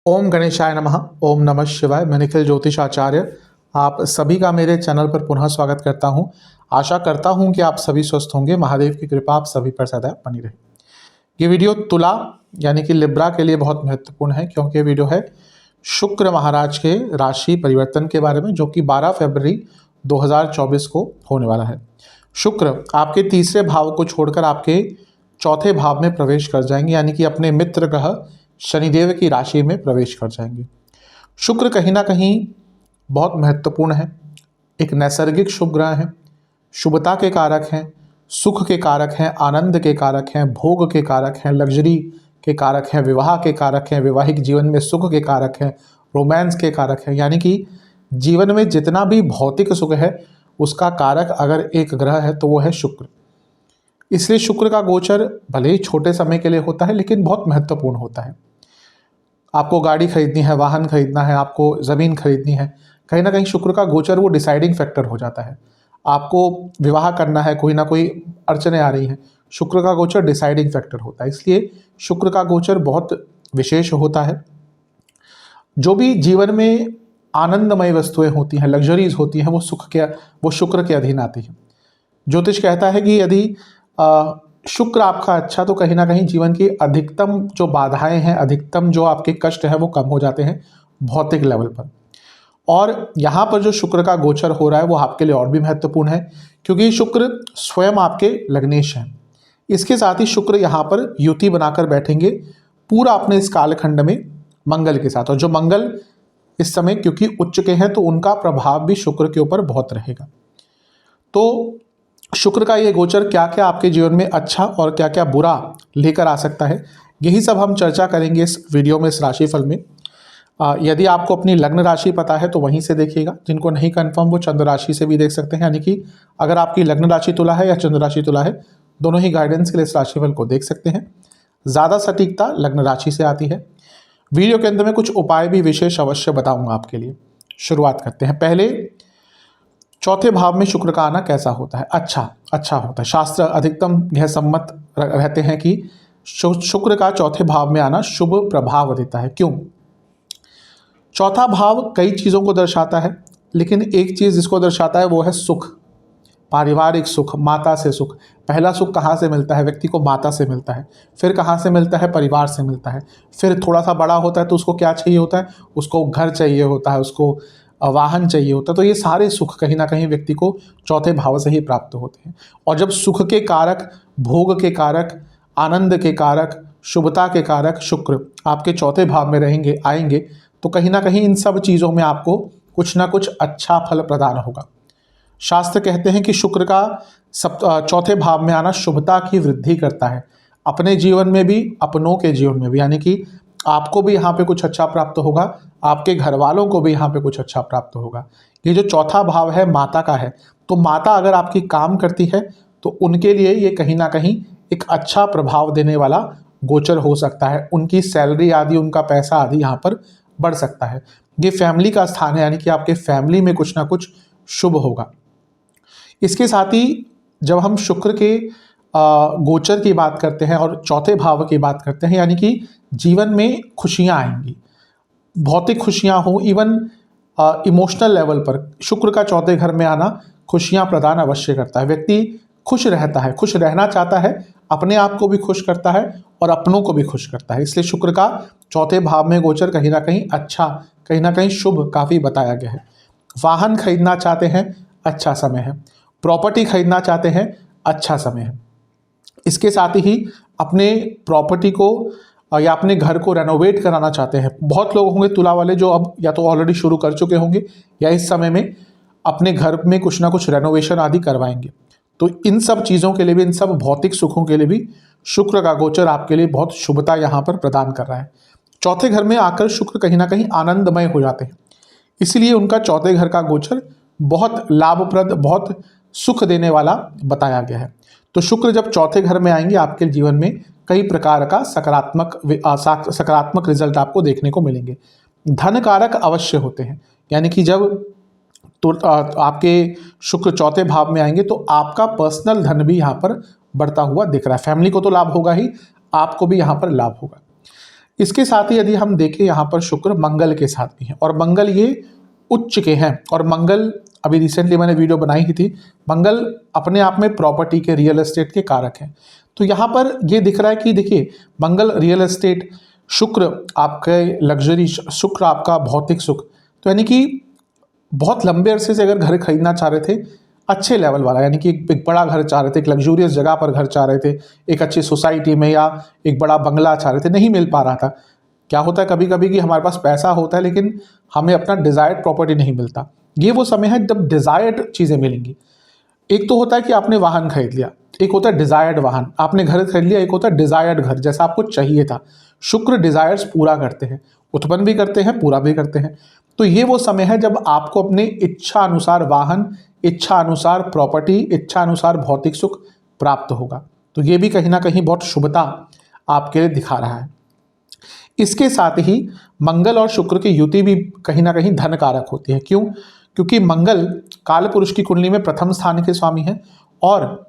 ओम गणेशाय नमः। ओम नमः शिवाय। मैं निखिल ज्योतिष आचार्य आप सभी का मेरे चैनल पर पुनः स्वागत करता हूं। आशा करता हूं कि आप सभी स्वस्थ होंगे। महादेव की कृपा आप सभी पर सदैव बनी रहे। ये वीडियो तुला यानी कि लिब्रा के लिए बहुत महत्वपूर्ण है, क्योंकि ये वीडियो है शुक्र महाराज के राशि परिवर्तन के बारे में, जो कि 12 फरवरी 2024 को होने वाला है। शुक्र आपके तीसरे भाव को छोड़कर आपके चौथे भाव में प्रवेश कर जाएंगे, यानी कि अपने मित्र ग्रह शनिदेव की राशि में प्रवेश कर जाएंगे। शुक्र कहीं ना कहीं बहुत महत्वपूर्ण है, एक नैसर्गिक शुभ ग्रह है, शुभता के कारक हैं, सुख के कारक हैं, आनंद के कारक हैं, भोग के कारक हैं, लग्जरी के कारक हैं, विवाह के कारक हैं, वैवाहिक जीवन में सुख के कारक हैं, रोमांस के कारक हैं। यानी कि जीवन में जितना भी भौतिक सुख है उसका कारक अगर एक ग्रह है तो वो है शुक्र। इसलिए शुक्र का गोचर भले ही छोटे समय के लिए होता है, लेकिन बहुत महत्वपूर्ण होता है। आपको गाड़ी खरीदनी है, वाहन खरीदना है, आपको ज़मीन खरीदनी है, कहीं ना कहीं शुक्र का गोचर वो डिसाइडिंग फैक्टर हो जाता है। आपको विवाह करना है, कोई ना कोई अड़चने आ रही हैं, शुक्र का गोचर डिसाइडिंग फैक्टर होता है। इसलिए शुक्र का गोचर बहुत विशेष होता है। जो भी जीवन में आनंदमय वस्तुएं होती हैं, लग्जरीज होती हैं, वो शुक्र के अधीन आती हैं। ज्योतिष कहता है कि यदि शुक्र आपका अच्छा, तो कहीं ना कहीं जीवन की अधिकतम जो बाधाएं हैं, अधिकतम जो आपके कष्ट हैं, वो कम हो जाते हैं भौतिक लेवल पर। और यहाँ पर जो शुक्र का गोचर हो रहा है वो आपके लिए और भी महत्वपूर्ण है, क्योंकि शुक्र स्वयं आपके लग्नेश हैं। इसके साथ ही शुक्र यहाँ पर युति बनाकर बैठेंगे पूरा अपने इस कालखंड में मंगल के साथ। और जो मंगल इस समय क्योंकि उच्च के हैं, तो उनका प्रभाव भी शुक्र के ऊपर बहुत रहेगा। तो शुक्र का ये गोचर क्या क्या आपके जीवन में अच्छा और क्या क्या बुरा लेकर आ सकता है, यही सब हम चर्चा करेंगे इस वीडियो में, इस राशिफल में। यदि आपको अपनी लग्न राशि पता है तो वहीं से देखिएगा। जिनको नहीं कंफर्म वो चंद्र राशि से भी देख सकते हैं, यानी कि अगर आपकी लग्न राशि तुला है या चंद्र राशि तुला है, दोनों ही गाइडेंस के लिए इस राशिफल को देख सकते हैं। ज़्यादा सटीकता लग्न राशि से आती है। वीडियो के अंदर में कुछ उपाय भी विशेष अवश्य बताऊँगा आपके लिए। शुरुआत करते हैं। पहले चौथे भाव में शुक्र का आना कैसा होता है? अच्छा होता है। शास्त्र अधिकतम यह सम्मत रहते हैं कि शुक्र का चौथे भाव में आना शुभ प्रभाव देता है। क्यों? चौथा भाव कई चीज़ों को दर्शाता है, लेकिन एक चीज़ जिसको दर्शाता है वो है सुख, पारिवारिक सुख, माता से सुख। पहला सुख कहाँ से मिलता है? व्यक्ति को माता से मिलता है। फिर कहाँ से मिलता है? परिवार से मिलता है। फिर थोड़ा सा बड़ा होता है तो उसको क्या चाहिए होता है? उसको घर चाहिए होता है, उसको वाहन चाहिए होता है। तो ये सारे सुख कहीं ना कहीं व्यक्ति को चौथे भाव से ही प्राप्त होते हैं। और जब सुख के कारक, भोग के कारक, आनंद के कारक, शुभता के कारक शुक्र आपके चौथे भाव में रहेंगे, आएंगे, तो कहीं ना कहीं इन सब चीज़ों में आपको कुछ ना कुछ अच्छा फल प्रदान होगा। शास्त्र कहते हैं कि शुक्र का चौथे भाव में आना शुभता की वृद्धि करता है, अपने जीवन में भी, अपनों के जीवन में भी। यानी कि आपको भी यहाँ पे कुछ अच्छा प्राप्त होगा, आपके घर वालों को भी यहाँ पे कुछ अच्छा प्राप्त होगा। ये जो चौथा भाव है माता का है, तो माता अगर आपकी काम करती है तो उनके लिए ये कहीं ना कहीं एक अच्छा प्रभाव देने वाला गोचर हो सकता है। उनकी सैलरी आदि, उनका पैसा आदि यहाँ पर बढ़ सकता है। ये फैमिली का स्थान है, यानी कि आपके फैमिली में कुछ ना कुछ शुभ होगा। इसके साथ ही जब हम शुक्र के गोचर की बात करते हैं और चौथे भाव की बात करते हैं, यानी कि जीवन में खुशियाँ आएंगी, भौतिक खुशियाँ हो, इवन इमोशनल लेवल पर शुक्र का चौथे घर में आना खुशियाँ प्रदान अवश्य करता है। व्यक्ति खुश रहता है, खुश रहना चाहता है, अपने आप को भी खुश करता है और अपनों को भी खुश करता है। इसलिए शुक्र का चौथे भाव में गोचर कहीं ना कहीं अच्छा, कहीं ना कहीं शुभ काफ़ी बताया गया है। वाहन खरीदना चाहते हैं, अच्छा समय है। प्रॉपर्टी खरीदना चाहते हैं, अच्छा समय है। इसके साथ ही अपने प्रॉपर्टी को या अपने घर को रेनोवेट कराना चाहते हैं। बहुत लोग होंगे तुला वाले जो अब या तो ऑलरेडी शुरू कर चुके होंगे या इस समय में अपने घर में कुछ ना कुछ रेनोवेशन आदि करवाएंगे। तो इन सब चीज़ों के लिए भी, इन सब भौतिक सुखों के लिए भी शुक्र का गोचर आपके लिए बहुत शुभता यहाँ पर प्रदान कर रहा है। चौथे घर में आकर शुक्र कहीं ना कहीं आनंदमय हो जाते हैं, इसलिए उनका चौथे घर का गोचर बहुत लाभप्रद, बहुत सुख देने वाला बताया गया है। तो शुक्र जब चौथे घर में आएंगे, आपके जीवन में कई प्रकार का सकारात्मक रिजल्ट आपको देखने को मिलेंगे। धन कारक अवश्य होते हैं, यानी कि जब तो आपके शुक्र चौथे भाव में आएंगे तो आपका पर्सनल धन भी यहाँ पर बढ़ता हुआ दिख रहा है। फैमिली को तो लाभ होगा ही, आपको भी यहाँ पर लाभ होगा। इसके साथ ही यदि हम देखें यहाँ पर शुक्र मंगल के साथ भी है और मंगल ये उच्च के हैं और मंगल अभी रिसेंटली मैंने वीडियो बनाई ही थी, मंगल अपने आप में प्रॉपर्टी के रियल एस्टेट के कारक हैं। तो यहाँ पर ये दिख रहा है कि देखिए मंगल रियल एस्टेट, शुक्र आपके लग्जरी, शुक्र आपका भौतिक सुख, तो यानी कि बहुत लंबे अरसे से अगर घर खरीदना चाह रहे थे अच्छे लेवल वाला, यानी कि एक बड़ा घर चाह रहे थे, एक लग्जूरियस जगह पर घर चाह रहे थे, एक अच्छी सोसाइटी में या एक बड़ा बंगला चाह रहे थे, नहीं मिल पा रहा था। क्या होता है कभी कभी कि हमारे पास पैसा होता है लेकिन हमें अपना डिज़ायर्ड प्रॉपर्टी नहीं मिलता। ये वो समय है जब डिज़ायर्ड चीज़ें मिलेंगी। एक तो होता है कि आपने वाहन खरीद लिया, एक होता है डिज़ायर्ड वाहन, आपने घर खरीद लिया, एक होता है डिज़ायर्ड घर जैसा आपको चाहिए था। शुक्र डिज़ायर्स पूरा करते हैं, उत्पन्न भी करते हैं, पूरा भी करते हैं। तो ये वो समय है जब आपको अपने इच्छा अनुसार वाहन, इच्छा अनुसार प्रॉपर्टी, इच्छा अनुसार भौतिक सुख प्राप्त होगा। तो ये भी कहीं ना कहीं बहुत शुभता आपके लिए दिखा रहा है। इसके साथ ही मंगल और शुक्र की युति भी कहीं ना कहीं धन कारक होती है। क्यों? क्योंकि मंगल काल पुरुष की कुंडली में प्रथम स्थान के स्वामी हैं और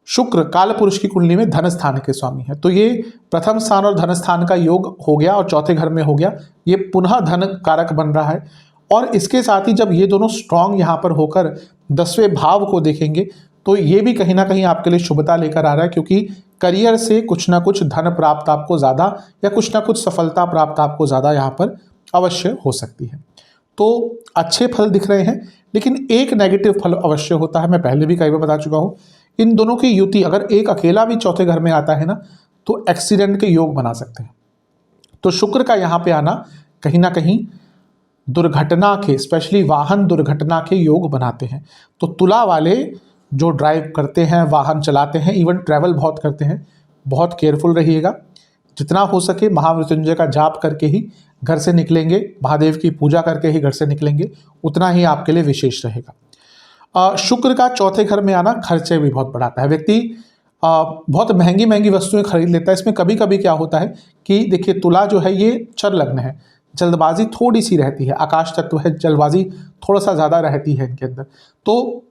शुक्र काल पुरुष की कुंडली में धन स्थान के स्वामी है। तो ये प्रथम स्थान और धन स्थान का योग हो गया और चौथे घर में हो गया, ये पुनः धन कारक बन रहा है। और इसके साथ ही जब ये दोनों स्ट्रांग यहाँ पर होकर 10वें भाव को देखेंगे तो ये भी कहीं ना कहीं आपके लिए शुभता लेकर आ रहा है, क्योंकि करियर से कुछ ना कुछ धन प्राप्त आपको ज़्यादा या कुछ ना कुछ सफलता प्राप्त आपको ज़्यादा यहाँ पर अवश्य हो सकती है। तो अच्छे फल दिख रहे हैं, लेकिन एक नेगेटिव फल अवश्य होता है। मैं पहले भी कई बार बता चुका हूँ, इन दोनों की युति अगर एक अकेला भी चौथे घर में आता है ना तो एक्सीडेंट के योग बना सकते हैं। तो शुक्र का यहाँ पे आना कहीं ना कहीं दुर्घटना के, स्पेशली वाहन दुर्घटना के योग बनाते हैं। तो तुला वाले जो ड्राइव करते हैं, वाहन चलाते हैं, इवन ट्रैवल बहुत करते हैं, बहुत केयरफुल रहिएगा। जितना हो सके महामृत्युंजय का जाप करके ही घर से निकलेंगे, महादेव की पूजा करके ही घर से निकलेंगे, उतना ही आपके लिए विशेष रहेगा। शुक्र का चौथे घर में आना खर्चे भी बहुत बढ़ाता है। व्यक्ति बहुत महंगी महंगी वस्तुएं खरीद लेता है। इसमें कभी कभी क्या होता है कि देखिए तुला जो है ये चर लग्न है, जल्दबाजी थोड़ी सी रहती है, आकाश तत्व है, जल्दबाजी थोड़ा सा ज़्यादा रहती है इनके अंदर। तो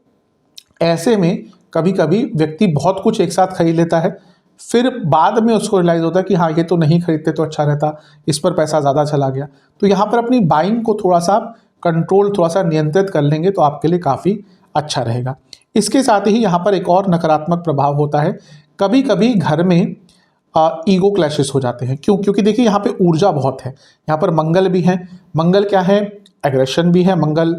ऐसे में कभी कभी व्यक्ति बहुत कुछ एक साथ खरीद लेता है, फिर बाद में उसको रियलाइज़ होता है कि हाँ ये तो नहीं खरीदते तो अच्छा रहता, इस पर पैसा ज़्यादा चला गया। तो यहाँ पर अपनी बाइंग को थोड़ा सा कंट्रोल, थोड़ा सा नियंत्रित कर लेंगे तो आपके लिए काफ़ी अच्छा रहेगा। इसके साथ ही यहाँ पर एक और नकारात्मक प्रभाव होता है, कभी कभी घर में ईगो क्लैशेस हो जाते हैं। क्यों? क्योंकि देखिए यहाँ पे ऊर्जा बहुत है, यहाँ पर मंगल भी है। मंगल क्या है? एग्रेशन भी है, मंगल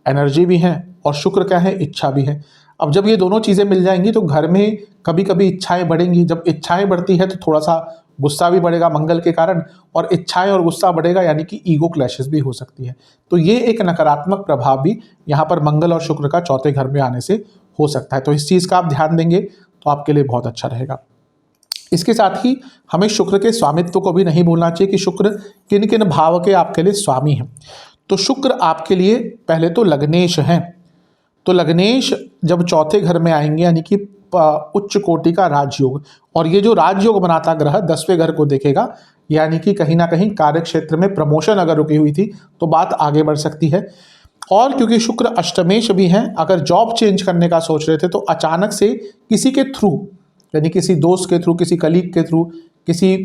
एनर्जी भी है, और शुक्र क्या है? इच्छा भी है। अब जब ये दोनों चीज़ें मिल जाएंगी तो घर में कभी कभी इच्छाएं बढ़ेंगी। जब इच्छाएं बढ़ती है तो थोड़ा सा गुस्सा भी बढ़ेगा मंगल के कारण, और इच्छाएं और गुस्सा बढ़ेगा यानी कि ईगो क्लैशेस भी हो सकती है। तो ये एक नकारात्मक प्रभाव भी यहाँ पर मंगल और शुक्र का चौथे घर में आने से हो सकता है। तो इस चीज़ का आप ध्यान देंगे तो आपके लिए बहुत अच्छा रहेगा। इसके साथ ही हमें शुक्र के स्वामित्व को भी नहीं भूलना चाहिए कि शुक्र किन किन भाव के आपके लिए स्वामी हैं। तो शुक्र आपके लिए पहले तो लग्नेश हैं। तो लग्नेश जब चौथे घर में आएंगे यानी कि उच्च कोटि का राजयोग, और ये जो राजयोग बनाता ग्रह 10वें घर को देखेगा, यानी कि कहीं ना कहीं कार्य क्षेत्र में प्रमोशन अगर रुकी हुई थी तो बात आगे बढ़ सकती है। और क्योंकि शुक्र अष्टमेश भी हैं, अगर जॉब चेंज करने का सोच रहे थे तो अचानक से किसी के थ्रू, यानी किसी दोस्त के थ्रू, किसी कलीग के थ्रू, किसी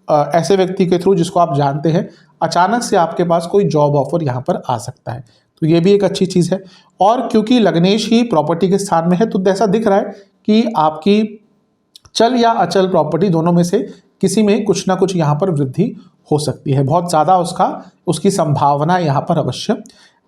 ऐसे व्यक्ति के थ्रू जिसको आप जानते हैं, अचानक से आपके पास कोई जॉब ऑफर यहाँ पर आ सकता है। तो ये भी एक अच्छी चीज़ है। और क्योंकि लग्नेश ही प्रॉपर्टी के स्थान में है तो ऐसा दिख रहा है कि आपकी चल या अचल प्रॉपर्टी दोनों में से किसी में कुछ ना कुछ यहाँ पर वृद्धि हो सकती है। बहुत ज़्यादा उसकी संभावना यहाँ पर अवश्य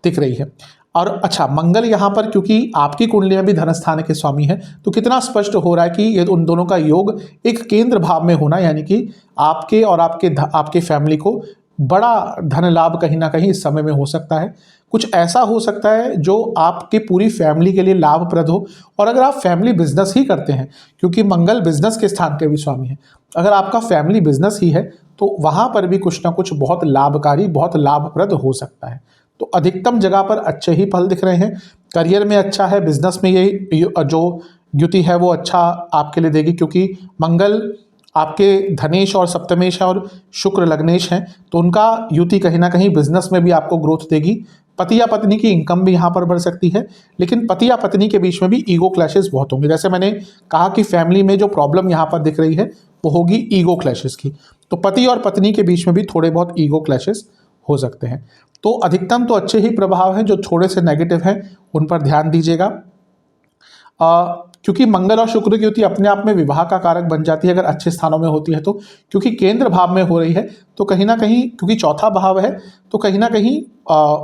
दिख रही है। और अच्छा, मंगल यहाँ पर क्योंकि आपकी कुंडली में भी धन स्थान के स्वामी है तो कितना स्पष्ट हो रहा है कि ये उन दोनों का योग एक केंद्र भाव में होना, यानी कि आपके और आपके फैमिली को बड़ा धन लाभ कहीं ना कहीं इस समय में हो सकता है। कुछ ऐसा हो सकता है जो आपकी पूरी फैमिली के लिए लाभप्रद हो। और अगर आप फैमिली बिजनेस ही करते हैं, क्योंकि मंगल बिजनेस के स्थान के भी स्वामी है, अगर आपका फैमिली बिजनेस ही है तो वहाँ पर भी कुछ ना कुछ बहुत लाभकारी, बहुत लाभप्रद हो सकता है। तो अधिकतम जगह पर अच्छे ही फल दिख रहे हैं। करियर में अच्छा है, बिजनेस में ये जो युति है वो अच्छा आपके लिए देगी, क्योंकि मंगल आपके धनेश और सप्तमेश है और शुक्र लग्नेश हैं, तो उनका युति कहीं ना कहीं बिजनेस में भी आपको ग्रोथ देगी। पति या पत्नी की इनकम भी यहाँ पर बढ़ सकती है, लेकिन पति या पत्नी के बीच में भी ईगो क्लैशेस बहुत होंगे। जैसे मैंने कहा कि फैमिली में जो प्रॉब्लम यहाँ पर दिख रही है वो होगी ईगो क्लैशेस की। तो पति और पत्नी के बीच में भी थोड़े बहुत ईगो क्लैशेस हो सकते हैं। तो अधिकतम तो अच्छे ही प्रभाव हैं, जो थोड़े से नेगेटिव हैं उन पर ध्यान दीजिएगा। क्योंकि मंगल और शुक्र की युति अपने आप में विवाह का कारक बन जाती है अगर अच्छे स्थानों में होती है तो, क्योंकि केंद्र भाव में हो रही है तो कहीं ना कहीं, क्योंकि चौथा भाव है तो कहीं ना कहीं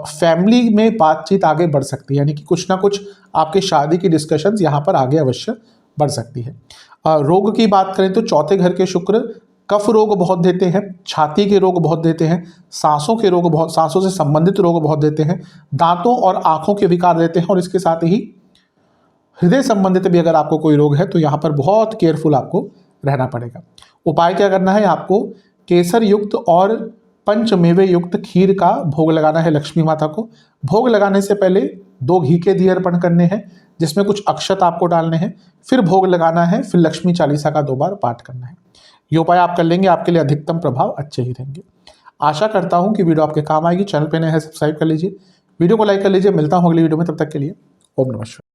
फैमिली में बातचीत आगे बढ़ सकती है, यानी कि कुछ ना कुछ आपके शादी की डिस्कशंस यहाँ पर आगे अवश्य बढ़ सकती है। रोग की बात करें तो चौथे घर के शुक्र कफ रोग बहुत देते हैं, छाती के रोग बहुत देते हैं, सांसों के रोग बहुत, सांसों से संबंधित रोग बहुत देते हैं, दांतों और आंखों के विकार देते हैं, और इसके साथ ही हृदय संबंधित भी अगर आपको कोई रोग है तो यहाँ पर बहुत केयरफुल आपको रहना पड़ेगा। उपाय क्या करना है, आपको केसर युक्त और पंचमेवे युक्त खीर का भोग लगाना है लक्ष्मी माता को। भोग लगाने से पहले 2 घी के दिए अर्पण करने हैं, जिसमें कुछ अक्षत आपको डालने हैं, फिर भोग लगाना है, फिर लक्ष्मी चालीसा का 2 बार पाठ करना है। ये उपाय आप कर लेंगे, आपके लिए अधिकतम प्रभाव अच्छे ही रहेंगे। आशा करता हूँ कि वीडियो आपके काम आएगी। चैनल पे नए हैं सब्सक्राइब कर लीजिए, वीडियो को लाइक कर लीजिए। मिलता हूँ अगली वीडियो में, तब तक के लिए ओम नमः शिवाय।